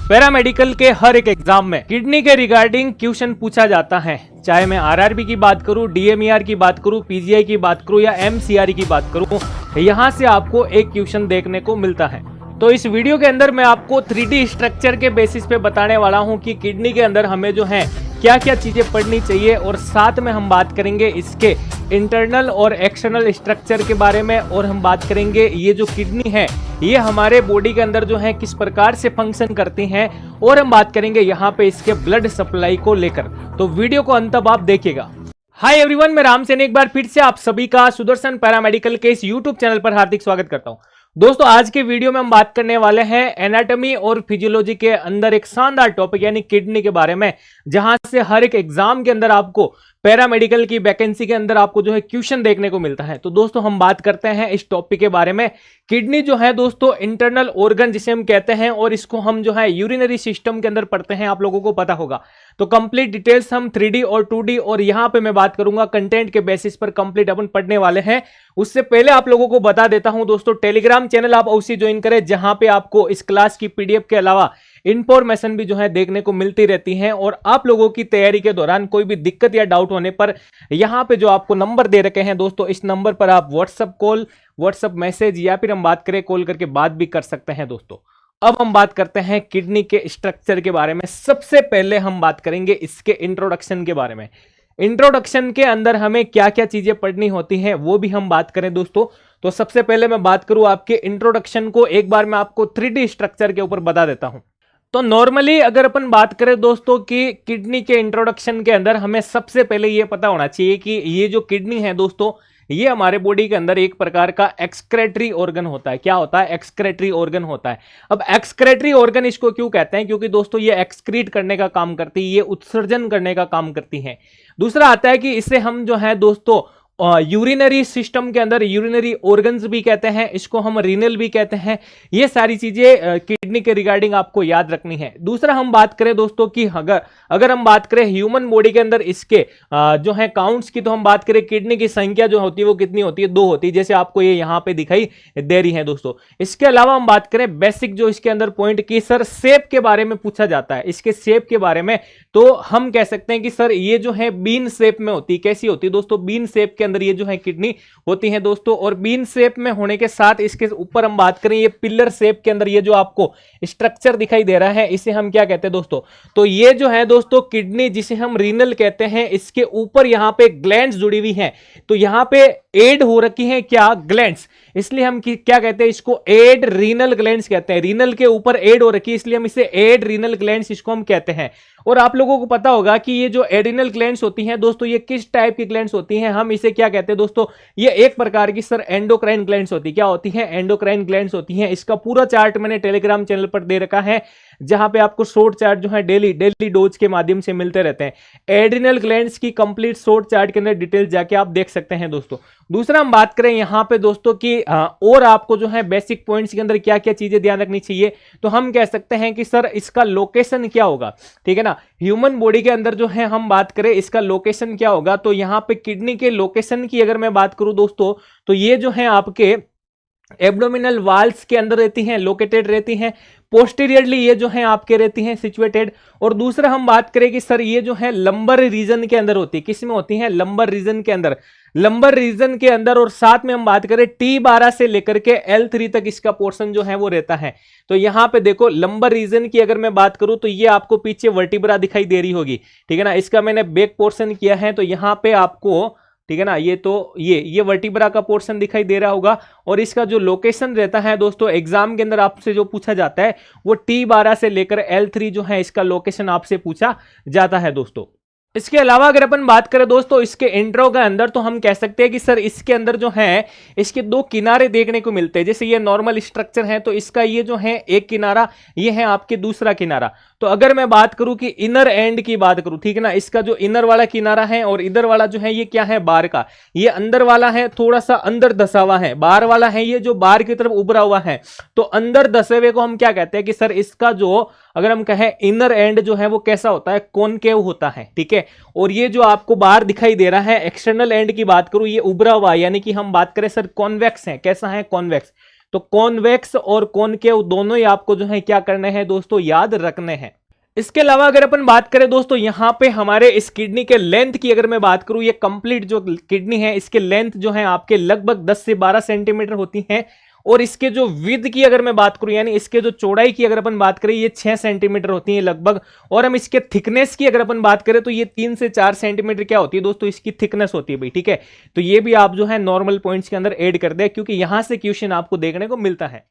Paramedical के हर एक exam में किडनी के रिगार्डिंग क्वेश्चन पूछा जाता है, चाहे मैं आरआरबी की बात करूं, डीएमईआर की बात करूं, पीजीआई की बात करूं या एमसीआरई की बात करूं, यहां से आपको एक क्वेश्चन देखने को मिलता है। तो इस वीडियो के अंदर मैं आपको 3D स्ट्रक्चर के बेसिस पे बताने वाला हूं कि किडनी के अंदर हमें जो है क्या क्या चीजें पढ़नी चाहिए, और साथ में हम बात करेंगे इसके इंटरनल और एक्सटर्नल स्ट्रक्चर के बारे में, और हम बात करेंगे ये जो किडनी है ये हमारे बॉडी के अंदर जो है किस प्रकार से फंक्शन करती हैं, और हम बात करेंगे यहाँ पे इसके ब्लड सप्लाई को लेकर। तो वीडियो को अंत तक आप देखिएगा। हाय एवरीवन, मैं राम सेन एक बार फिर से आप सभी का सुदर्शन पैरामेडिकल के इस यूट्यूब चैनल पर हार्दिक स्वागत करता हूं। दोस्तों, आज के वीडियो में हम बात करने वाले हैं एनाटॉमी और फिजियोलॉजी के अंदर एक शानदार टॉपिक यानी किडनी के बारे में, जहां से हर एक एग्जाम के अंदर आपको पैरामेडिकल की वैकेंसी के अंदर आपको जो है क्वेश्चन देखने को मिलता है। तो दोस्तों, हम बात करते हैं इस टॉपिक के बारे में। किडनी जो है दोस्तों इंटरनल ऑर्गन जिसे हम कहते हैं, और इसको हम जो है यूरिनरी सिस्टम के अंदर पढ़ते हैं, आप लोगों को पता होगा। तो कंप्लीट डिटेल्स हम 3D और 2D और यहां पे मैं बात करूंगा कंटेंट के बेसिस पर कंप्लीट अपन पढ़ने वाले हैं। उससे पहले आप लोगों को बता देता हूं दोस्तों, टेलीग्राम चैनल आप अवश्य ज्वाइन करें, जहां पे आपको इस क्लास की पीडीएफ के अलावा इंफॉर्मेशन भी जो है देखने को मिलती रहती हैं। और आप लोगों की तैयारी के दौरान कोई भी दिक्कत या डाउट होने पर यहां पे जो आपको नंबर दे रखे हैं दोस्तों, इस नंबर पर आप व्हाट्सएप कॉल, व्हाट्सएप मैसेज या फिर हम बात करें कॉल करके बात भी कर सकते हैं दोस्तों। अब हम बात करते हैं किडनी के स्ट्रक्चर के बारे में। सबसे पहले हम बात करेंगे इसके इंट्रोडक्शन के बारे में। इंट्रोडक्शन के अंदर हमें क्या क्या चीजें पढ़नी होती हैं वो भी हम बात करें दोस्तों। तो सबसे पहले मैं बात करूं आपके इंट्रोडक्शन को, एक बार मैं आपको 3D स्ट्रक्चर के ऊपर बता देता हूं। तो नॉर्मली अगर अपन बात करें दोस्तों कि किडनी के इंट्रोडक्शन के अंदर हमें सबसे पहले ये पता होना चाहिए कि ये जो किडनी है दोस्तों, ये हमारे बॉडी के अंदर एक प्रकार का एक्सक्रेटरी ऑर्गन होता है। क्या होता है? एक्सक्रेटरी ऑर्गन होता है। अब एक्सक्रेटरी ऑर्गन इसको क्यों कहते हैं? क्योंकि दोस्तों ये एक्सक्रीट करने का काम करती है, ये उत्सर्जन करने का काम करती है। दूसरा आता है कि इसे हम जो है दोस्तों यूरिनरी सिस्टम के अंदर यूरिनरी ऑर्गन्स भी कहते हैं, इसको हम रीनल भी कहते हैं। ये सारी चीजें किडनी के रिगार्डिंग आपको याद रखनी है। दूसरा हम बात करें दोस्तों कि अगर हम बात करें ह्यूमन बॉडी के अंदर इसके जो है काउंट्स की, तो हम बात करें किडनी की संख्या जो होती है वो कितनी होती है? 2 होती है, जैसे आपको ये यहाँ पे दिखाई दे रही है दोस्तों। इसके अलावा हम बात करें बेसिक जो इसके अंदर पॉइंट की, सर शेप के बारे में पूछा जाता है, इसके शेप के बारे में। तो हम कह सकते हैं कि सर ये जो है बीन शेप में होती है। कैसी होती है दोस्तों? बीन शेप के अंदर ये जो है किडनी होती है दोस्तों। और बीन शेप में होने के साथ इसके ऊपर हम बात करें ये पिलर शेप के अंदर ये जो आपको स्ट्रक्चर दिखाई दे रहा है, इसे हम क्या कहते हैं दोस्तों? तो ये जो है दोस्तों किडनी जिसे हम रीनल कहते हैं, इसके ऊपर यहां पे ग्लैंड्स जुड़ी हुई हैं। तो यहां पे एड हो रखी है क्या? ग्लैंड्स। इसलिए हम क्या कहते हैं? इसको एड रीनल ग्लैंड्स कहते हैं। रीनल के ऊपर एड हो रखी है, इसलिए हम इसे एड रीनल ग्लैंड्स इसको हम कहते हैं। और आप लोगों को पता होगा कि ये जो एड्रिनल ग्लैंड्स होती हैं दोस्तों, ये किस टाइप की ग्लैंड्स होती हैं? हम इसे क्या कहते हैं दोस्तों? ये एक प्रकार की सर एंडोक्राइन ग्लैंड्स होती है। क्या होती हैं? एंडोक्राइन ग्लैंड्स होती हैं। इसका पूरा चार्ट मैंने टेलीग्राम चैनल पर दे रखा है, जहां पे आपको शॉर्ट चार्ट जो है डेली डोज के माध्यम से मिलते रहते हैं। एड्रिनल ग्लैंड्स की कंप्लीट शॉर्ट चार्ट के अंदर डिटेल जाके आप देख सकते हैं दोस्तों। दूसरा हम बात करें यहां पे दोस्तों कि और आपको जो है बेसिक पॉइंट्स के अंदर क्या क्या चीजें ध्यान रखनी चाहिए, तो हम कह सकते हैं कि सर इसका लोकेशन क्या होगा, ठीक है ना। ह्यूमन बॉडी के अंदर जो है हम बात करें इसका लोकेशन क्या होगा, तो यहां पे किडनी के लोकेशन की अगर मैं बात करूं दोस्तों, तो ये जो है आपके एब्डोमिनल वाल्स के अंदर रहती हैं, लोकेटेड रहती हैं। पोस्टीरियरली ये जो है आपके रहती हैं सिचुएटेड। और दूसरा हम बात करें कि सर ये जो है लंबर रीजन के अंदर होती है। किस में होती है? लंबर रीजन के अंदर। लंबर रीजन के अंदर, और साथ में हम बात करें T12 से लेकर के L3 तक इसका पोर्शन जो है वो रहता है। तो यहां पे देखो लंबर रीजन की अगर मैं बात करूं तो ये आपको पीछे वर्टिब्रा दिखाई दे रही होगी, ठीक है ना। इसका मैंने बैक पोर्शन किया है, तो यहां पे आपको, ठीक है ना, ये तो ये वर्टिब्रा का पोर्शन दिखाई दे रहा होगा। और इसका जो लोकेशन रहता है दोस्तों, एग्जाम के अंदर आपसे जो पूछा जाता है वो T12 से लेकर L3 जो है इसका लोकेशन आपसे पूछा जाता है दोस्तों। इसके अलावा अगर अपन बात करें दोस्तों इसके इंट्रो के अंदर, तो हम कह सकते हैं कि सर इसके अंदर जो है इसके 2 किनारे देखने को मिलते हैं। जैसे ये नॉर्मल स्ट्रक्चर है, तो इसका ये जो है एक किनारा, ये है आपके दूसरा किनारा। तो अगर मैं बात करूं कि इनर एंड की बात करूं, ठीक है ना, इसका जो इनर वाला किनारा है और इधर वाला जो है ये क्या है? बाहर का। ये अंदर वाला है, थोड़ा सा अंदर धसा हुआ है। बाहर वाला है ये जो बाहर की तरफ उभरा हुआ है। तो अंदर धसे हुए को हम क्या कहते हैं कि सर इसका जो अगर हम कहें इनर एंड जो है वो कैसा होता है? कॉनकेव होता है, ठीक है। और ये जो आपको बाहर दिखाई दे रहा है एक्सटर्नल एंड की बात करूं, ये उभरा हुआ, यानी कि हम बात करें सर कॉन्वेक्स है। कैसा है? कॉन्वेक्स। तो कॉन्वेक्स और कॉनकेव दोनों ही आपको जो है क्या करने हैं दोस्तों, याद रखने हैं। इसके अलावा अगर अपन बात करें दोस्तों यहां पे हमारे इस किडनी के लेंथ की अगर मैं बात करूं, ये कंप्लीट जो किडनी है इसके लेंथ जो है आपके लगभग 10 से 12 सेंटीमीटर होती है, और इसके जो विड्थ की अगर मैं बात करूं यानी इसके जो चौड़ाई की अगर अपन बात करें ये 6 सेंटीमीटर होती है लगभग, और हम इसके थिकनेस की अगर अपन बात करें तो ये 3 से 4 सेंटीमीटर क्या होती है दोस्तों, इसकी थिकनेस होती है भाई, ठीक है। तो ये भी आप जो है नॉर्मल पॉइंट्स के अंदर ऐड कर दे, क्योंकि यहां से क्वेश्चन आपको देखने को मिलता है।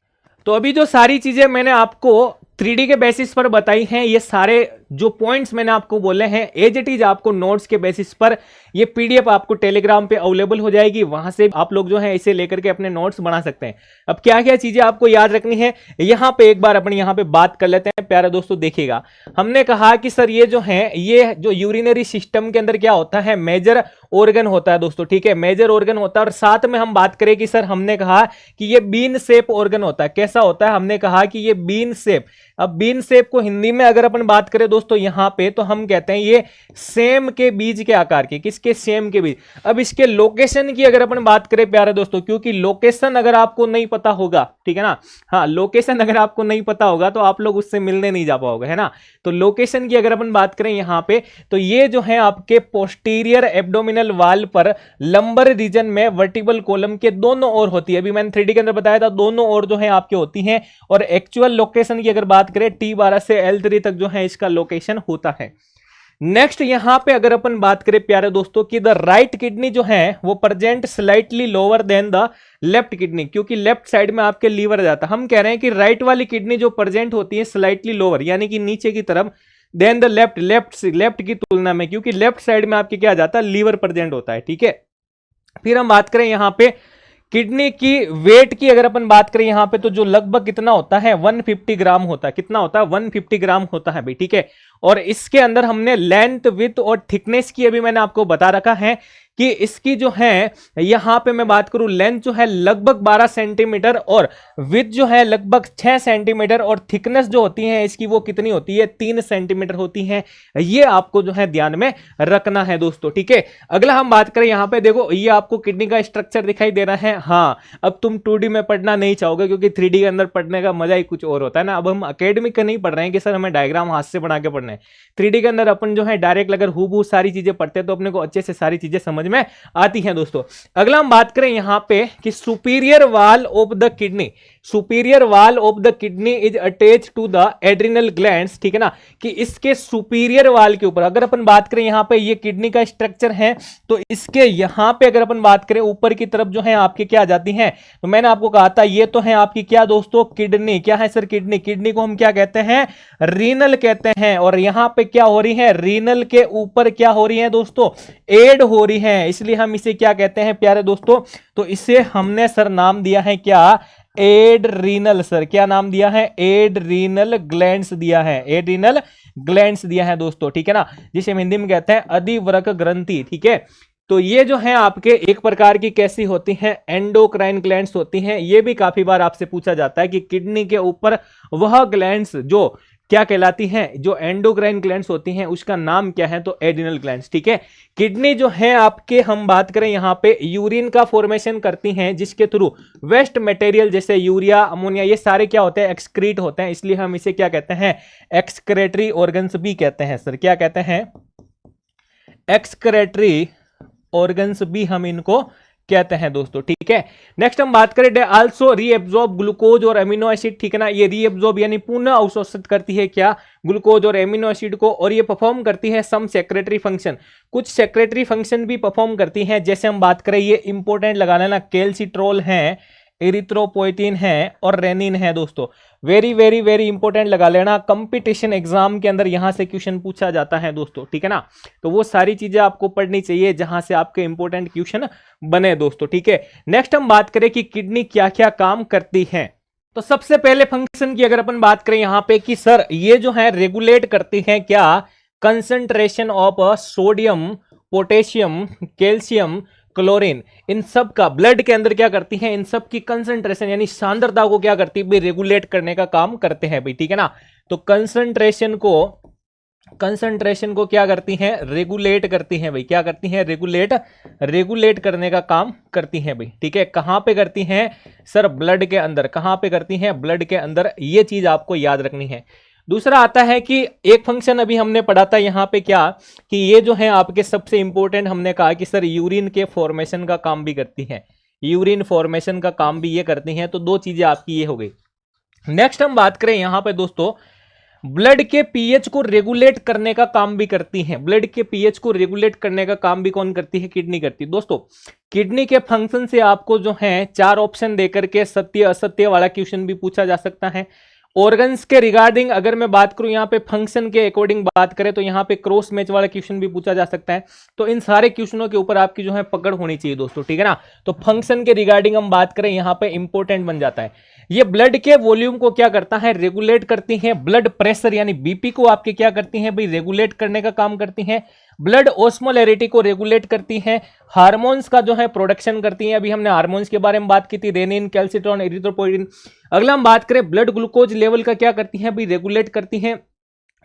तो अभी जो सारी चीजें मैंने आपको 3D के बेसिस पर बताई हैं, ये सारे जो पॉइंट्स मैंने आपको बोले हैं एज इट इज आपको नोट्स के बेसिस पर ये पीडीएफ आपको टेलीग्राम पे अवेलेबल हो जाएगी, वहां से आप लोग जो है इसे लेकर के अपने नोट्स बना सकते हैं। अब क्या क्या चीजें आपको याद रखनी है यहां पे एक बार अपन यहां पे बात कर लेते हैं। प्यारे दोस्तों देखिएगा, हमने कहा कि सर ये जो यूरिनरी सिस्टम के अंदर क्या होता है, मेजर ऑर्गन होता है दोस्तों, ठीक है, मेजर ऑर्गन होता है। और साथ में हम बात करें कि सर हमने कहा कि ये बीन शेप ऑर्गन होता है, कैसा होता है, हमने कहा कि ये बीन शेप। अब बीन शेप को हिंदी में अगर अपन बात करें दोस्तों यहां पे, तो हम कहते हैं ये सेम के बीज के आकार के, किसके, सेम के बीज। अब इसके लोकेशन की अगर अपन बात करें प्यारे दोस्तों, क्योंकि लोकेशन अगर आपको नहीं पता होगा, ठीक है ना, हाँ लोकेशन अगर आपको नहीं पता होगा तो आप लोग उससे मिलने नहीं जा पाओगे, है ना। तो लोकेशन की अगर अपन बात करें यहां पे, तो ये जो है आपके पोस्टीरियर एब्डोमिनल वाल पर लंबर रीजन में वर्टिबल कॉलम के दोनों ओर होती है। अभी मैंने 3D के अंदर बताया था दोनों ओर जो है आपके होती हैं। और एक्चुअल लोकेशन की अगर बात करें T12 से L3 तक जो है इसका लोकेशन होता है। नेक्स्ट यहां पे अगर अपन बात करें प्यारे दोस्तों कि द राइट किडनी जो है वो present slightly lower than the left kidney, क्योंकि लेफ्ट साइड में आपके लीवर जाता है। हम कह रहे हैं कि राइट वाली किडनी जो प्रेजेंट होती है स्लाइटली लोअर यानी कि नीचे की तरफ देन द लेफ्ट की तुलना में, क्योंकि लेफ्ट साइड में आपके क्या जाता है, लीवर प्रेजेंट होता है, ठीक है। फिर हम बात करें यहां पे किडनी की वेट की अगर अपन बात करें यहां पे, तो जो लगभग कितना होता है, 150 ग्राम होता है। कितना होता है, 150 ग्राम होता है भाई, ठीक है। और इसके अंदर हमने लेंथ, विड्थ और थिकनेस की अभी मैंने आपको बता रखा है कि इसकी जो है यहां पे मैं बात करूं, लेंथ जो है लगभग 12 सेंटीमीटर और विड्थ जो है लगभग 6 सेंटीमीटर और थिकनेस जो होती है इसकी वो कितनी होती है, 3 सेंटीमीटर होती है। ये आपको जो है ध्यान में रखना है दोस्तों, ठीक है। अगला हम बात करें यहां पे, देखो ये आपको किडनी का स्ट्रक्चर दिखाई दे रहा है। हाँ, अब तुम 2D में पढ़ना नहीं चाहोगे क्योंकि 3D के अंदर पढ़ने का मजा ही कुछ और होता है ना। अब हम अकेडमिक का नहीं पढ़ रहे हैं कि सर हमें डायग्राम हाथ से बना के पढ़ना है। 3D के अंदर अपन जो है डायरेक्ट अगर हूबहू सारी चीजें पढ़ते हैं तो अपने को अच्छे से सारी चीजें समझ में आती हैं दोस्तों। अगला हम बात करें यहां पे कि superior wall of the kidney, superior wall of the kidney is attach to the adrenal glands, ठीक है ना, कि इसके सुपीरियर वाल के ऊपर अगर अपन बात करें यहां पे ये किडनी का स्ट्रक्चर है, तो इसके यहां पे अगर अपन बात करें ऊपर की तरफ जो है आपके क्या आ जाती हैं, तो मैंने आपको कहा था ये तो है आपकी क्या दोस्तों, किडनी। क्या है सर, किडनी। किडनी को हम क्या कहते हैं, रीनल कहते हैं। और यहां पे क्या हो रही है, रीनल के ऊपर क्या हो रही है दोस्तों, एड हो रही है, इसलिए हम इसे क्या कहते हैं प्यारे दोस्तों, तो इसे हमने सर नाम दिया है क्या, एड्रीनल। सर क्या नाम दिया है, एड्रीनल ग्लैंड्स दिया है, एड्रीनल ग्लैंड्स दिया है दोस्तों, ठीक है ना, जिसे हम हिंदी में कहते हैं अधिवृक्क ग्रंथि, ठीक है। तो ये जो है आपके एक प्रकार की कैसी होती हैं, एंडोक्राइन ग्लैंड्स होती हैं। ये भी काफी बार आपसे पूछा जाता है कि किडनी के ऊपर वह ग्लैंड्स जो क्या कहलाती हैं, जो एंडोक्राइन ग्लैंड्स होती हैं उसका नाम क्या है, तो एड्रिनल ग्लैंड्स, ठीक है। किडनी जो है आपके हम बात करें यहां पे यूरिन का फॉर्मेशन करती हैं, जिसके थ्रू वेस्ट मटेरियल जैसे यूरिया, अमोनिया ये सारे क्या होते हैं, एक्सक्रीट होते हैं, इसलिए हम इसे क्या कहते हैं, एक्सक्रेटरी ऑर्गन्स भी कहते हैं। सर क्या कहते हैं, एक्सक्रेटरी ऑर्गन्स भी हम इनको कहते हैं दोस्तों, ठीक है। नेक्स्ट हम बात करें, दे आल्सो रीएब्जॉर्ब ग्लूकोज और एमिनो एसिड, ठीक है ना। ये रीएब्जॉर्ब यानी पुनः अवशोषित करती है क्या, ग्लूकोज और एमिनो एसिड को, और ये परफॉर्म करती है सम सेक्रेटरी फंक्शन, कुछ सेक्रेटरी फंक्शन भी परफॉर्म करती है। जैसे हम बात करें, ये इंपॉर्टेंट लगा लेना, कैल्सिट्रोल है, एरिथ्रोपोइटिन है और रेनिन है दोस्तों। वेरी वेरी वेरी इंपॉर्टेंट लगा लेना, कंपटीशन एग्जाम के अंदर यहां से क्वेश्चन पूछा जाता है दोस्तों, ठीक है ना। तो वो सारी चीजें आपको पढ़नी चाहिए जहां से आपके इंपॉर्टेंट क्वेश्चन बने दोस्तों, ठीक है। नेक्स्ट हम बात करें कि किडनी क्या क्या काम करती है। तो सबसे पहले फंक्शन की अगर अपन बात करें यहां पे कि सर ये जो है रेगुलेट करती है क्या, concentration of sodium, potassium, calcium, chlorine, इन सब का ब्लड के अंदर क्या करती हैं, इन सब की कंसंट्रेशन यानी सांद्रता को क्या करती है भाई, रेगुलेट करने का काम करते हैं भाई, ठीक है ना। तो कंसंट्रेशन को कंसंट्रेशन को क्या करती हैं, रेगुलेट करती हैं भाई, क्या करती हैं, रेगुलेट करने का काम करती हैं भाई, ठीक है। कहां पे करती हैं सर, ब्लड के अंदर, कहां पे करती हैं, ब्लड के अंदर, ये चीज आपको याद रखनी है। दूसरा आता है कि एक फंक्शन अभी हमने पढ़ा था यहां पे क्या, कि ये जो है आपके सबसे इंपॉर्टेंट, हमने कहा कि सर यूरिन के फॉर्मेशन का काम भी करती है, यूरिन फॉर्मेशन का काम भी ये करती हैं, तो दो चीजें आपकी ये हो गई। नेक्स्ट हम बात करें यहां पे दोस्तों, ब्लड के पीएच को रेगुलेट करने का काम भी करती हैं, ब्लड के पीएच को रेगुलेट करने का काम भी कौन करती है, किडनी करती है। दोस्तों किडनी के फंक्शन से आपको जो है 4 ऑप्शन देकर के सत्य असत्य वाला क्वेश्चन भी पूछा जा सकता है। ऑर्गन्स के रिगार्डिंग अगर मैं बात करूं, यहां पे फंक्शन के अकॉर्डिंग बात करें तो यहां पे क्रॉस मैच वाला क्वेश्चन भी पूछा जा सकता है। तो इन सारे क्वेश्चनों के ऊपर आपकी जो है पकड़ होनी चाहिए दोस्तों, ठीक है ना। तो फंक्शन के रिगार्डिंग हम बात करें, यहां पे इंपॉर्टेंट बन जाता है। ये ब्लड के वॉल्यूम को क्या करता है, रेगुलेट करती है। ब्लड प्रेशर यानी बीपी को आपके क्या करती हैं भाई, रेगुलेट करने का काम करती हैं। ब्लड ऑस्मोलैरिटी को रेगुलेट करती हैं। हार्मोन्स का जो है प्रोडक्शन करती हैं, अभी हमने हार्मोन्स के बारे में बात की थी, रेनिन, कैल्सिट्रॉन, एरिथ्रोपोइटिन। अगला हम बात करें ब्लड ग्लूकोज लेवल का, क्या करती हैं भाई, रेगुलेट करती हैं।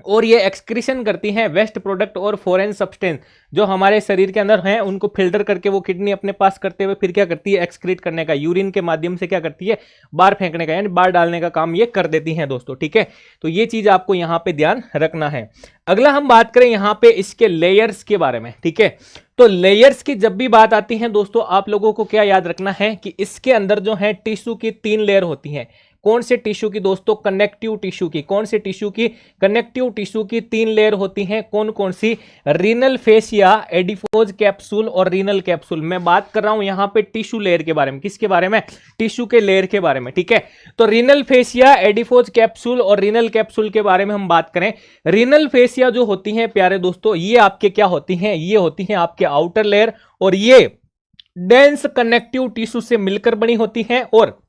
और ये एक्सक्रीशन करती हैं वेस्ट प्रोडक्ट और फॉरेन सब्सटेंस जो हमारे शरीर के अंदर हैं, उनको फिल्टर करके वो किडनी अपने पास करते हुए फिर क्या करती है, एक्सक्रीट करने का, यूरिन के माध्यम से क्या करती है, बाहर फेंकने का, यानी बाहर डालने का काम ये कर देती हैं दोस्तों, ठीक है। तो ये चीज आपको यहां पे ध्यान रखना है। अगला हम बात करें यहां पे इसके लेयर्स के बारे में, ठीक है। तो लेयर्स की जब भी बात आती है दोस्तों, आप लोगों को क्या याद रखना है कि इसके अंदर जो है टिश्यू की 3 लेयर होती हैं। कौन से टिश्यू की दोस्तों, कनेक्टिव टिश्यू की। कौन से टिश्यू की, कनेक्टिव टिश्यू की 3 लेयर होती हैं। कौन कौन सी, रीनल फेसिया, एडिपोज कैप्सूल और रीनल कैप्सूल। मैं बात कर रहा हूं यहां पे टिश्यू लेयर के बारे में, किसके बारे में, टिश्यू के लेयर के बारे में, ठीक है। तो रीनल फेसिया, एडिपोज कैप्सूल और रीनल कैप्सूल के बारे में हम बात करें। रीनल फेसिया जो होती हैं प्यारे दोस्तों, ये आपके क्या होती हैं, ये होती हैं आपके आउटर लेयर, और ये डेंस कनेक्टिव टिश्यू से मिलकर बनी होती हैं, और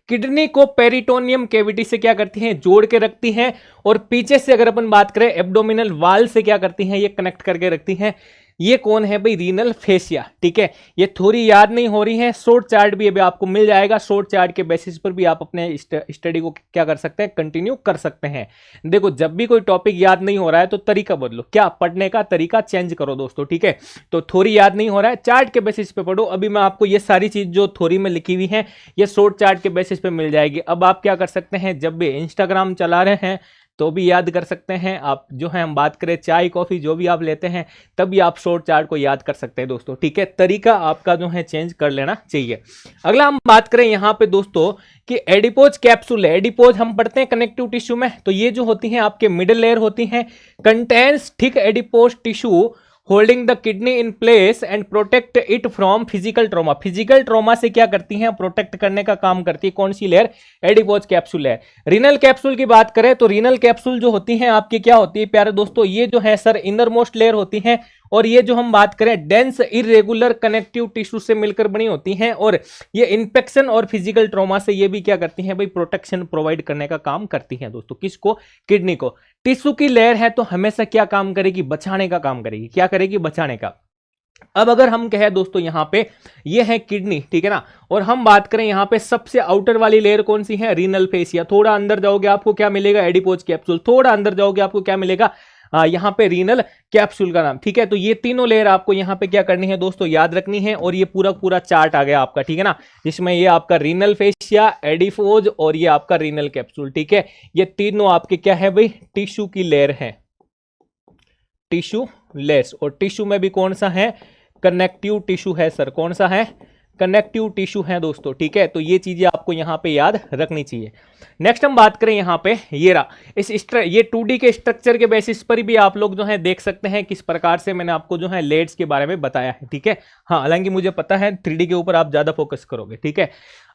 किडनी को पेरिटोनियम कैविटी से क्या करती हैं, जोड़ के रखती हैं। और पीछे से अगर अपन बात करें एब्डोमिनल वाल से क्या करती हैं, ये कनेक्ट करके रखती हैं। ये कौन है भाई, रीनल फेसिया, ठीक है। ये थोड़ी याद नहीं हो रही है, शॉर्ट चार्ट भी अभी आपको मिल जाएगा, शॉर्ट चार्ट के बेसिस पर भी आप अपने स्टडी को क्या कर सकते हैं, कंटिन्यू कर सकते हैं। देखो जब भी कोई टॉपिक याद नहीं हो रहा है तो तरीका बदलो, क्या पढ़ने का तरीका चेंज करो दोस्तों, ठीक है। तो थोड़ी याद नहीं हो रहा है, चार्ट के बेसिस पे पढ़ो। अभी मैं आपको ये सारी चीज जो थोड़ी में लिखी हुई है, ये शॉर्ट चार्ट के बेसिस पे मिल जाएगी। अब आप क्या कर सकते हैं, जब भी इंस्टाग्राम चला रहे हैं तो भी याद कर सकते हैं आप, जो है हम बात करें चाय कॉफी जो भी आप लेते हैं तब भी आप शॉर्ट चार्ट को याद कर सकते हैं दोस्तों, ठीक है। तरीका आपका जो है चेंज कर लेना चाहिए। अगला हम बात करें यहां पे दोस्तों कि एडिपोज कैप्सूल है। एडिपोज हम पढ़ते हैं कनेक्टिव टिश्यू में, तो ये जो होती हैं आपके मिडिल लेयर होती हैं, contains thick adipose tissue holding the kidney in place and protect it from physical trauma. Physical trauma से क्या करती हैं, प्रोटेक्ट करने का काम करती है। कौन सी लेयर, एडिपोज कैप्सूल है। रीनल कैप्सूल की बात करें तो रीनल कैप्सूल जो होती हैं आपकी क्या होती है प्यारे दोस्तों, ये जो है सर इनर मोस्ट लेयर होती हैं, और ये जो हम बात करें डेंस इरेगुलर कनेक्टिव टिश्यू से मिलकर बनी होती हैं, और ये इन्फेक्शन और फिजिकल ट्रॉमा से ये भी क्या करती हैं भाई, प्रोटेक्शन प्रोवाइड करने का काम करती हैं दोस्तों। किसको, किडनी को। टिश्यू की लेयर है तो हमेशा क्या काम करेगी, बचाने का काम करेगी। क्या करेगी, बचाने का। अब अगर हम कहें दोस्तों यहां पे ये है किडनी, ठीक है ना, और हम बात करें यहां पे सबसे आउटर वाली लेयर कौन सी है, रीनल फेसिया। थोड़ा अंदर जाओगे आपको क्या मिलेगा, एडिपोज कैप्सूल। थोड़ा अंदर जाओगे आपको क्या मिलेगा, यहां पे रीनल कैप्सूल का नाम, ठीक है। तो ये तीनों लेयर आपको यहां पे क्या करनी है दोस्तों, याद रखनी है। और ये पूरा पूरा चार्ट आ गया आपका, ठीक है ना, जिसमें ये आपका रीनल फेसिया, एडिपोज और ये आपका रीनल कैप्सूल, ठीक है। ये तीनों आपके क्या है भाई, टिश्यू की लेयर है, टिश्यू लेयर्स। और टिश्यू में भी कौन सा है, कनेक्टिव टिश्यू है सर। कौन सा है, कनेक्टिव टिश्यू है दोस्तों, ठीक है। तो ये चीजें आपको यहां पे याद रखनी चाहिए। नेक्स्ट हम बात करें यहां पे ये रहा, ये 2D के स्ट्रक्चर के बेसिस पर भी आप लोग जो है देख सकते हैं किस प्रकार से मैंने आपको जो है लेड्स के बारे में बताया है, ठीक है। हाँ, हालांकि मुझे पता है 3D के ऊपर आप ज्यादा फोकस करोगे, ठीक है।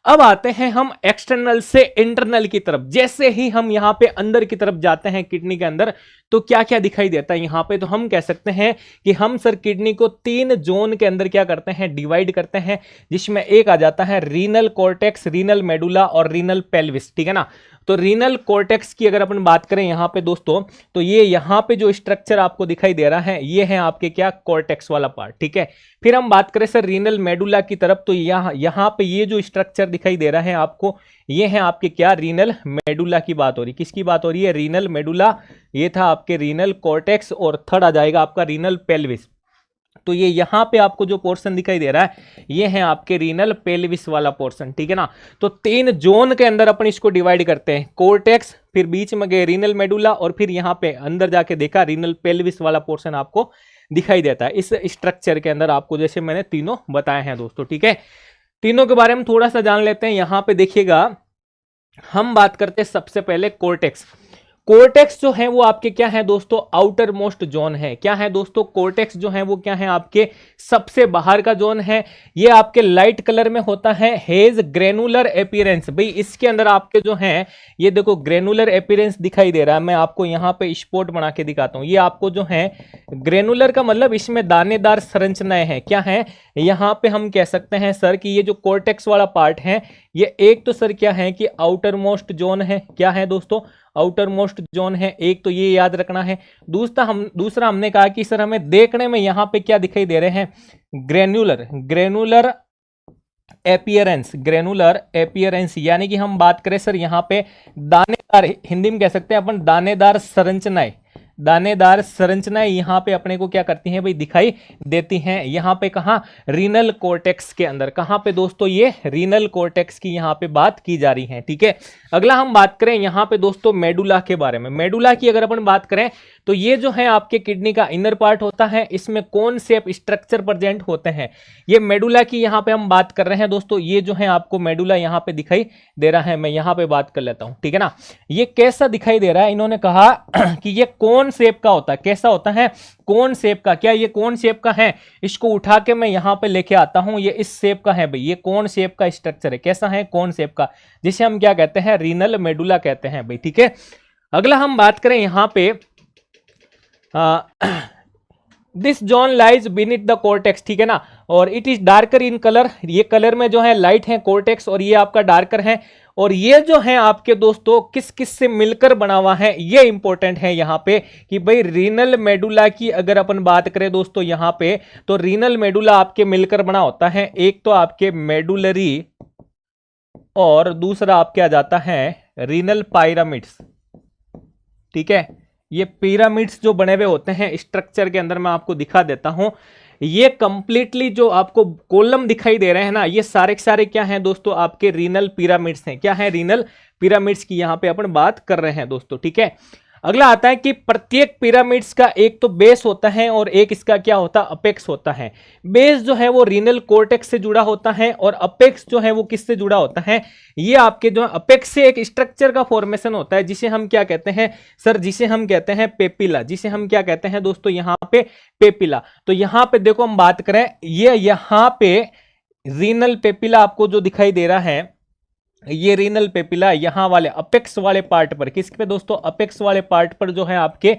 अब आते हैं हम एक्सटर्नल से इंटरनल की तरफ। जैसे ही हम यहां पे अंदर की तरफ जाते हैं किडनी के अंदर, तो क्या क्या दिखाई देता है यहां पे, तो हम कह सकते हैं कि हम सर किडनी को 3 जोन के अंदर क्या करते हैं, डिवाइड करते हैं, जिसमें एक आ जाता है रीनल कॉर्टेक्स, रीनल मेडुला और रीनल पेल्विस, ठीक है ना। तो रीनल कॉर्टेक्स की अगर अपन बात करें यहां पे दोस्तों, तो ये यहां पे जो स्ट्रक्चर आपको दिखाई दे रहा है ये है आपके क्या, कॉर्टेक्स वाला पार्ट, ठीक है। फिर हम बात करें सर रीनल मेडुला की तरफ, तो यहां पे ये जो स्ट्रक्चर दिखाई दे रहा है आपको, ये है आपके क्या, रीनल मेडुला की बात हो रही। किसकी बात हो रही है, रीनल मेडुला ये था आपके रीनल कॉर्टेक्स और थर्ड आ जाएगा आपका रीनल पेल्विस। तो ये यहां पे आपको जो पोर्शन दिखाई दे रहा है ये है आपके रीनल पेल्विस वाला पोर्शन, ठीक है ना। तो 3 जोन के अंदर अपन इसको डिवाइड करते हैं, कोर्टेक्स, फिर बीच में गए रीनल मेडुला और फिर यहां पे अंदर जाके देखा रीनल पेल्विस वाला पोर्शन आपको दिखाई देता है इस स्ट्रक्चर के अंदर, आपको जैसे मैंने तीनों बताए हैं दोस्तों, ठीक है। तीनों के बारे में थोड़ा सा जान लेते हैं। यहां पे देखिएगा हम बात करते हैं सबसे पहले कोर्टेक्स। कोर्टेक्स जो है वो आपके क्या है दोस्तों, आउटर मोस्ट जोन है। क्या है दोस्तों, कोर्टेक्स जो है वो क्या है, आपके सबसे बाहर का जोन है। ये आपके लाइट कलर में होता है, हेज ग्रेनुलर अपीयरेंस। भाई इसके अंदर आपके जो है ये देखो ग्रेनुलर अपीयरेंस दिखाई दे रहा है। मैं आपको यहाँ पे स्पॉट बना के दिखाता हूँ। ये आपको जो है ग्रेनुलर का मतलब इसमें दानेदार संरचनाएं हैं। क्या है, यहाँ पे हम कह सकते हैं सर कि ये जो कोर्टेक्स वाला पार्ट है ये एक तो सर क्या है कि आउटर मोस्ट जोन है। क्या है दोस्तों, आउटर मोस्ट जोन है, एक तो ये याद रखना है। दूसरा हमने कहा कि सर हमें देखने में यहां पे क्या दिखाई दे रहे हैं, ग्रेनुलर एपियरेंस, यानी कि हम बात करें सर यहां पे दानेदार, हिंदी में कह सकते हैं अपन दानेदार संरचनाएं यहां पे अपने को क्या करती हैं भाई, दिखाई देती हैं। यहां पे कहां, रीनल कॉर्टेक्स के अंदर। कहां पे दोस्तों, ये रीनल कॉर्टेक्स की यहां पे बात की जा रही है, ठीक है। अगला हम बात करें यहां पे दोस्तों मेडुला के बारे में। मेडुला की अगर अपन बात करें तो ये जो है आपके किडनी का इनर पार्ट होता है। इसमें कौन से स्ट्रक्चर प्रेजेंट होते हैं, ये मेडुला की यहां पे हम बात कर रहे हैं दोस्तों। ये जो है आपको मेडुला यहां पे दिखाई दे रहा है, मैं यहां पे बात कर लेता हूं, ठीक है ना। ये कैसा दिखाई दे रहा है, इन्होंने कहा कि ये कौन शेप का होता है, कैसा होता है, कौन शेप का। क्या ये कौन शेप का है, इसको उठा के मैं यहां पे लेके आता हूं, ये इस शेप का है भाई। ये कौन शेप का स्ट्रक्चर है, कैसा है, कौन शेप का, जिसे हम क्या कहते हैं, रीनल मेडुला कहते हैं भाई, ठीक है। अगला हम बात करें यहां पे this zone lies beneath the cortex, ठीक है ना, और it is darker in colour. ये कलर में जो है लाइट है कोर्टेक्स और ये आपका डार्कर है। और ये जो है आपके दोस्तों किस किस से मिलकर बना हुआ है, ये इंपॉर्टेंट है यहां पे कि भाई रीनल मेडुला की अगर अपन बात करें दोस्तों यहां पे, तो रीनल मेडुला आपके मिलकर बना होता है। एक तो आपके मेडुलरी और दूसरा आपके आ जाता है रीनल पायरामिड्स, ठीक है। ये पिरामिड्स जो बने हुए होते हैं स्ट्रक्चर के अंदर, मैं आपको दिखा देता हूं। ये कंप्लीटली जो आपको कॉलम दिखाई दे रहे हैं ना, ये सारे के सारे क्या हैं दोस्तों, आपके रीनल पिरामिड्स हैं। क्या है, रीनल पिरामिड्स की यहां पे अपन बात कर रहे हैं दोस्तों, ठीक है। अगला आता है कि प्रत्येक पिरामिड्स का एक तो बेस होता है और एक इसका क्या होता है, अपेक्स होता है। बेस जो है वो रीनल कोर्टेक्स से जुड़ा होता है और अपेक्स जो है वो किससे जुड़ा होता है, ये आपके जो अपेक्स से एक स्ट्रक्चर का फॉर्मेशन होता है जिसे हम क्या कहते हैं सर, जिसे हम कहते हैं पेपिला। जिसे हम क्या कहते हैं दोस्तों यहां पे, पेपिला। तो यहां पे देखो हम बात करें, ये यहां पे रीनल पेपिला आपको जो दिखाई दे रहा है, ये रीनल पेपिला यहां वाले अपेक्स वाले पार्ट पर, किस पे दोस्तों, अपेक्स वाले पार्ट पर जो है आपके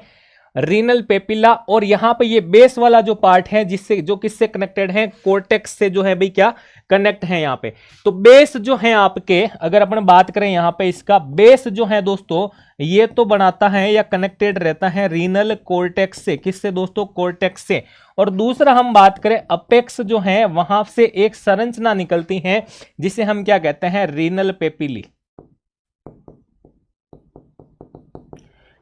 रीनल पेपिला। और यहां पे ये बेस वाला जो पार्ट है जिससे जो किससे कनेक्टेड है, कोर्टेक्स से जो है भाई क्या कनेक्ट है यहां पे। तो बेस जो है आपके, अगर अपन बात करें यहां पे, इसका बेस जो है दोस्तों ये तो बनाता है या कनेक्टेड रहता है रीनल कोर्टेक्स से। किससे दोस्तों, कोर्टेक्स से। और दूसरा हम बात करें अपेक्स जो है वहां से एक संरचना निकलती है जिसे हम क्या कहते हैं, रीनल पेपिली,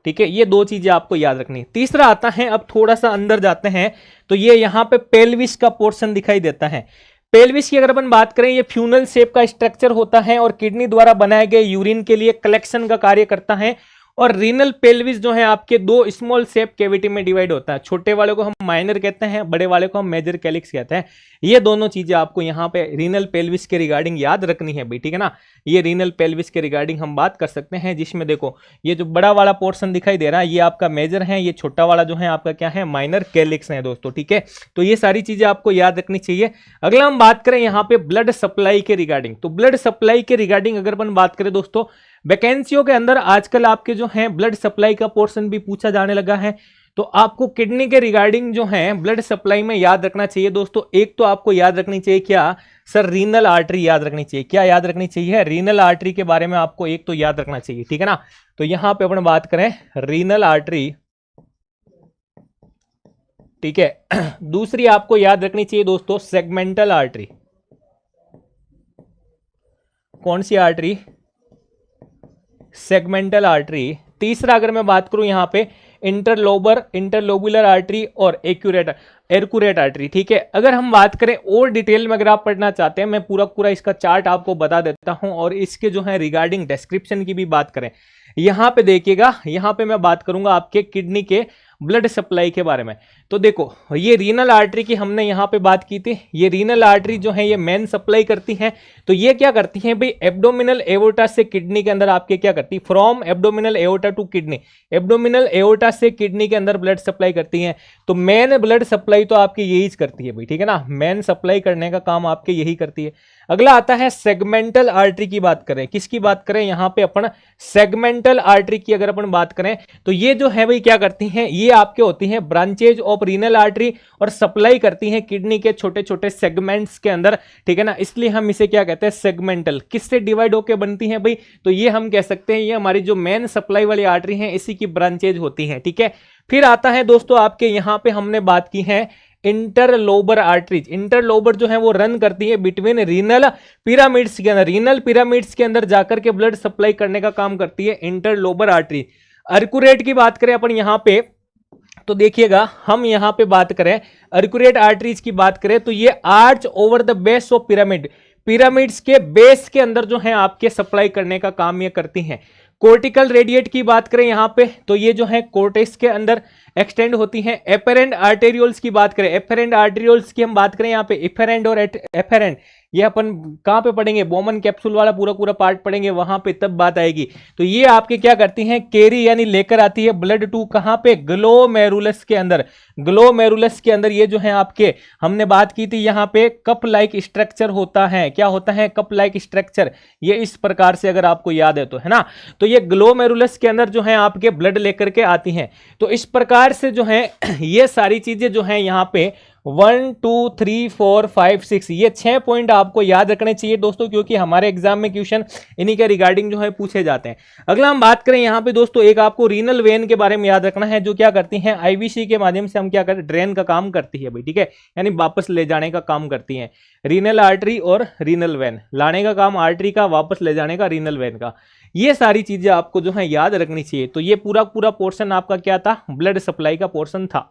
ठीक है। ये दो चीजें आपको याद रखनी है। तीसरा आता है, अब थोड़ा सा अंदर जाते हैं, तो ये यहां पे पेल्विस का पोर्शन दिखाई देता है। पेल्विस की अगर अपन बात करें, ये फ्यूनल शेप का स्ट्रक्चर होता है और किडनी द्वारा बनाए गए यूरिन के लिए कलेक्शन का कार्य करता है। और रीनल पेल्विस जो है आपके दो स्मॉल शेप कैविटी में डिवाइड होता है। छोटे वाले को हम माइनर कहते हैं, बड़े वाले को हम मेजर कैलिक्स कहते हैं। ये दोनों चीजें आपको यहाँ पे रीनल पेल्विस के रिगार्डिंग याद रखनी है भाई, ठीक है ना। ये रीनल पेल्विस के रिगार्डिंग हम बात कर सकते हैं, जिसमें देखो ये जो बड़ा वाला पोर्शन दिखाई दे रहा है ये आपका मेजर है, ये छोटा वाला जो है आपका क्या है, माइनर कैलिक्स है दोस्तों, ठीक है। तो ये सारी चीजें आपको याद रखनी चाहिए। अगला हम बात करें यहाँ पे ब्लड सप्लाई के रिगार्डिंग। तो ब्लड सप्लाई के रिगार्डिंग अगर अपन बात करें दोस्तों, वैकेंसियों के अंदर आजकल आपके जो है ब्लड सप्लाई का पोर्शन भी पूछा जाने लगा है। तो आपको किडनी के रिगार्डिंग जो है ब्लड सप्लाई में याद रखना चाहिए दोस्तों। एक तो आपको याद रखनी चाहिए क्या सर, रीनल आर्टरी याद रखनी चाहिए। क्या याद रखनी चाहिए, रीनल आर्टरी के बारे में आपको एक तो याद रखना चाहिए, ठीक है ना। तो यहां पे अपन बात करें रीनल आर्टरी, ठीक है। दूसरी आपको याद रखनी चाहिए दोस्तों सेगमेंटल आर्टरी। कौन सी आर्टरी, सेगमेंटल आर्टरी, तीसरा अगर मैं बात करूं यहाँ पे इंटरलोबुलर आर्टरी और एर्कुरेट आर्टरी, ठीक है। अगर हम बात करें और डिटेल में, अगर आप पढ़ना चाहते हैं, मैं पूरा इसका चार्ट आपको बता देता हूं और इसके जो है रिगार्डिंग डिस्क्रिप्शन की भी बात करें। यहां पे देखिएगा, यहां पे मैं बात करूंगा आपके किडनी के ब्लड सप्लाई के बारे में। तो देखो, ये रीनल आर्टरी की हमने यहाँ पे बात की थी। ये रीनल आर्टरी जो है ये मेन सप्लाई करती है। तो ये क्या करती है भाई, एब्डोमिनल एओर्टा से किडनी के अंदर आपके क्या करती है, from abdominal aorta to kidney, abdominal aorta से किडनी के अंदर ब्लड सप्लाई करती है। तो मेन ब्लड सप्लाई तो आपकी यही करती है भाई, ठीक है ना, मेन सप्लाई करने का काम आपके यही करती है। अगला आता है सेगमेंटल आर्टरी की बात करें। किसकी बात करें, यहां पे अपन सेगमेंटल आर्टरी की अगर अपन बात करें तो ये जो है भाई क्या करती हैं, ये आपके होती हैं ब्रांचेज ऑफ रीनल आर्टरी और सप्लाई करती हैं किडनी के छोटे छोटे सेगमेंट्स के अंदर, ठीक है ना। इसलिए हम इसे क्या कहते हैं, सेगमेंटल। किससे डिवाइड होकर बनती हैं भाई, तो ये हम कह सकते हैं ये हमारी जो मेन सप्लाई वाली आर्टरी है इसी की ब्रांचेज होती हैं, ठीक है। फिर आता है दोस्तों आपके यहां पे हमने बात की है इंटरलोबर आर्टरीज। इंटरलोबर जो है वो रन करती है बिटवीन रीनल पिरामिड्स के अंदर, रीनल पिरामिड्स के अंदर जाकर के ब्लड सप्लाई करने का काम करती है इंटरलोबर आर्टरी। अर्कुरेट की बात करें अपन यहां पे, तो देखिएगा हम यहां पे बात करें अर्कुरेट आर्टरीज की बात करें तो ये arch over the base of pyramids के बेस के अंदर जो है आपके सप्लाई करने का काम ये करती हैं। कोर्टिकल रेडिएट की बात करें यहां पे तो ये जो है कोर्टेक्स के अंदर एक्सटेंड होती हैं। एफेरेंट आर्टेरियोल्स की बात करें, एफेरेंट आर्टेरियोल्स की हम बात करें यहां पे इफेरेंट और एफेरेंट, ये अपन कहां पे पढ़ेंगे, बोमन कैप्सूल वाला पूरा पार्ट पढ़ेंगे, वहां पे तब बात आएगी। तो ये आपके क्या करती हैं, कैरी यानी लेकर आती है ब्लड टू कहां पे, ग्लोमेरुलस के अंदर। ग्लोमेरुलस के अंदर ये जो है आपके, हमने बात की थी यहां पे कप लाइक स्ट्रक्चर होता है। क्या होता है, कप लाइक स्ट्रक्चर, ये इस प्रकार से अगर आपको याद है तो, है ना। तो ये ग्लोमेरुलस के अंदर जो है आपके ब्लड लेकर के आती हैं। तो इस प्रकार से जो है ये सारी चीजें जो है यहां पे 1 2 3 4 5 6 ये 6 पॉइंट आपको याद रखने चाहिए दोस्तों, क्योंकि हमारे एग्जाम में क्वेश्चन इन्हीं के रिगार्डिंग जो है पूछे जाते हैं। अगला हम बात करें यहां पे दोस्तों, एक आपको रीनल वेन के बारे में याद रखना है, जो क्या करती हैं आईवीसी के माध्यम से हम क्या करते हैं, ड्रेन का काम करती है भाई, ठीक है, यानी वापस ले जाने का काम करती है। रीनल आर्टरी और रीनल वेन, लाने का काम आर्टरी का, वापस ले जाने का रीनल वेन का। ये सारी चीजें आपको जो है याद रखनी चाहिए। तो ये पूरा पोर्शन आपका क्या था, ब्लड सप्लाई का पोर्शन था।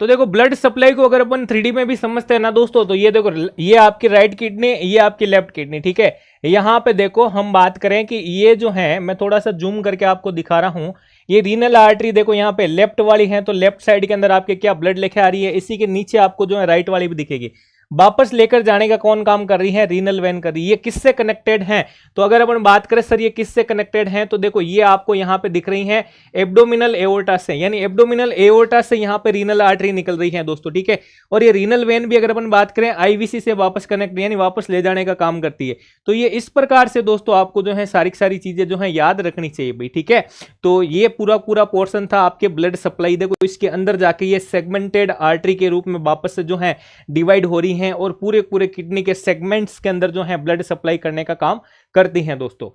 तो देखो ब्लड सप्लाई को अगर अपन 3D में भी समझते हैं ना दोस्तों, तो ये देखो, ये आपकी राइट किडनी, ये आपकी लेफ्ट किडनी, ठीक है। यहां पे देखो हम बात करें कि ये जो है, मैं थोड़ा सा जूम करके आपको दिखा रहा हूं, ये रीनल आर्टरी देखो यहाँ पे लेफ्ट वाली है, तो लेफ्ट साइड के अंदर आपके क्या ब्लड लेके आ रही है, इसी के नीचे आपको जो है राइट वाली भी दिखेगी। वापस लेकर जाने का कौन काम कर रही है, रीनल वेन कर रही है। ये किससे कनेक्टेड हैं, तो अगर अपन बात करें सर ये किससे कनेक्टेड हैं, तो देखो ये आपको यहां पे दिख रही हैं एब्डोमिनल एओर्टा से, यानी एब्डोमिनल एओर्टा से यहां पे रीनल आर्टरी निकल रही है दोस्तों, ठीक है। और ये रीनल वेन भी अगर अपन बात करें आईवीसी से वापस कनेक्ट, यानी वापस ले जाने का काम करती है। तो ये इस प्रकार से दोस्तों आपको जो है सारी चीजें जो है याद रखनी चाहिए भाई, ठीक है। तो ये पूरा पोर्शन था आपके ब्लड सप्लाई। देखो इसके अंदर जाके ये सेगमेंटेड आर्टरी के रूप में वापस से जो है डिवाइड हो रही हैं और पूरे किडनी के सेगमेंट्स के अंदर जो है ब्लड सप्लाई करने का काम करती हैं दोस्तों।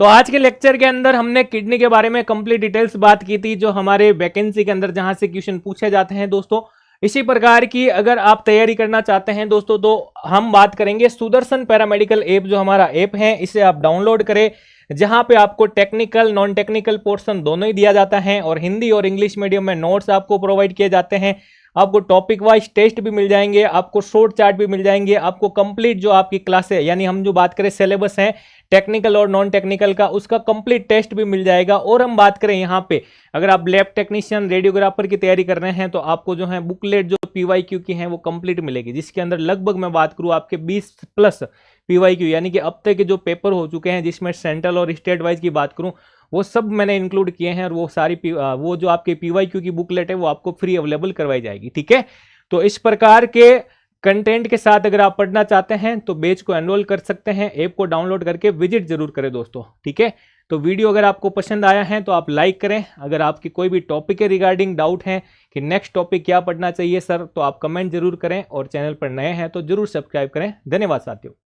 तो आज के लेक्चर के अंदर हमने किडनी के बारे में कंप्लीट डिटेल्स बात की थी, जो हमारे वैकेंसी के अंदर जहां से क्वेश्चन पूछे जाते हैं दोस्तों। इसी प्रकार की अगर आप तैयारी करना चाहते हैं दोस्तों, तो हम बात करेंगे सुदर्शन पैरामेडिकल ऐप, जो हमारा ऐप है इसे आप डाउनलोड करें, जहां पे आपको टेक्निकल नॉन टेक्निकल पोर्शन दोनों ही दिया जाता है और हिंदी और इंग्लिश मीडियम में नोट्स आपको प्रोवाइड किए जाते हैं। आपको टॉपिक वाइज टेस्ट भी मिल जाएंगे, आपको शॉर्ट चार्ट भी मिल जाएंगे, आपको कंप्लीट जो आपकी क्लास है, यानी हम जो बात करें सिलेबस है टेक्निकल और नॉन टेक्निकल का, उसका कंप्लीट टेस्ट भी मिल जाएगा। और हम बात करें यहाँ पे अगर आप लैब टेक्नीशियन रेडियोग्राफर की तैयारी कर रहे हैं तो आपको जो है बुकलेट जो PYQ की है वो कंप्लीट मिलेगी, जिसके अंदर लगभग मैं बात करूँ आपके 20+ PYQ, यानी कि अब तक के जो पेपर हो चुके हैं जिसमें सेंट्रल और स्टेट वाइज की बात करूँ वो सब मैंने इंक्लूड किए हैं। और वो सारी वो जो आपके PYQ की बुकलेट है वो आपको फ्री अवेलेबल करवाई जाएगी, ठीक है। तो इस प्रकार के कंटेंट के साथ अगर आप पढ़ना चाहते हैं तो बैच को एनरोल कर सकते हैं, ऐप को डाउनलोड करके विजिट जरूर करें दोस्तों, ठीक है। तो वीडियो अगर आपको पसंद आया है तो आप लाइक करें। अगर आपकी कोई भी टॉपिक के रिगार्डिंग डाउट है कि नेक्स्ट टॉपिक क्या पढ़ना चाहिए सर, तो आप कमेंट जरूर करें और चैनल पर नए हैं तो जरूर सब्सक्राइब करें। धन्यवाद साथियों।